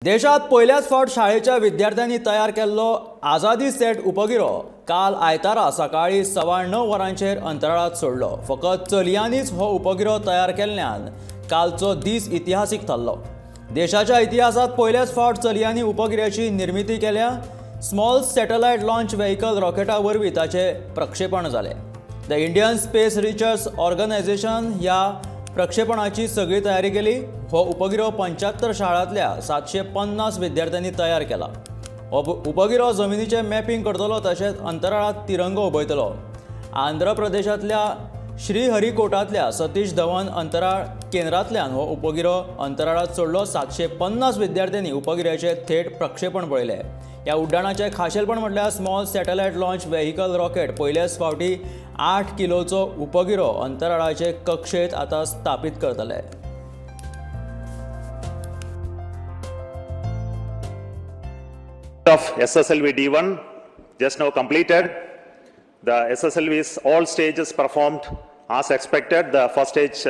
देशात पहिल्याच फावट शाळेच्या विद्यार्थ्यांनी तयार केल्लो आझादी सेट उपगिरो काल आयतारा सकाळी 9:15 वरांचेर अंतराळात सोडलो। फकत चलयांनीच हो उपगिरो तयार केल्ल्यान कालचो दीस इतिहासीक थारलो। देशाच्या इतिहासात पहिल्याच फावट चलयांनी उपगिऱ्याची निर्मिती केल्या। स्मॉल सॅटेलायट लॉन्च व्हेकल रॉकेटा वरवीं ताचे प्रक्षेपण जाले। The Indian space research organisation ह्या प्रक्षेपणाची सगळी तयारी केली। हो उपगिरो 75 शाळांतल्या 750 विद्यार्थ्यांनी तयार केला। हो उपगिरो जमिनीचे मॅपिंग करतलो तशेंच अंतराळात तिरंगो उबयतलो। आंध्र प्रदेशांतल्या श्रीहरिकोटांतल्या सतीश धवन अंतराळ केंद्रांतल्यान हो उपगिरो अंतराळात सोडलो। 750 विद्यार्थ्यांनी उपगिऱ्याचे थेट प्रक्षेपण पळयले। ह्या उड्डाणाचे खाशेलपण म्हटल्यार small satellite launch vehicle rocket पहिल्याच फावटी 8 किलोचो उपगिरो अंतराळाचे कक्षेत आतां स्थापीत करतले। Of SSLV D1 just now completed. The SSLV's all stages performed as expected. The first stage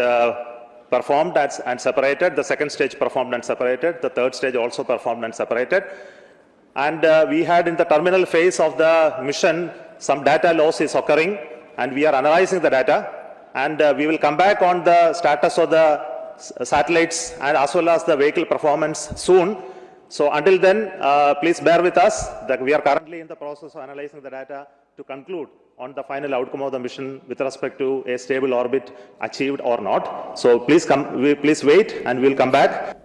performed and separated. The second stage performed and separated. The third stage also performed and separated. And we had in the terminal phase of the mission some data loss is occurring, and we are analyzing the data, and we will come back on the status of the satellites and as well as the vehicle performance soon. So until then, please bear with us that we are currently in the process of analyzing the data to conclude on the final outcome of the mission with respect to a stable orbit achieved or not. So please wait and we'll come back.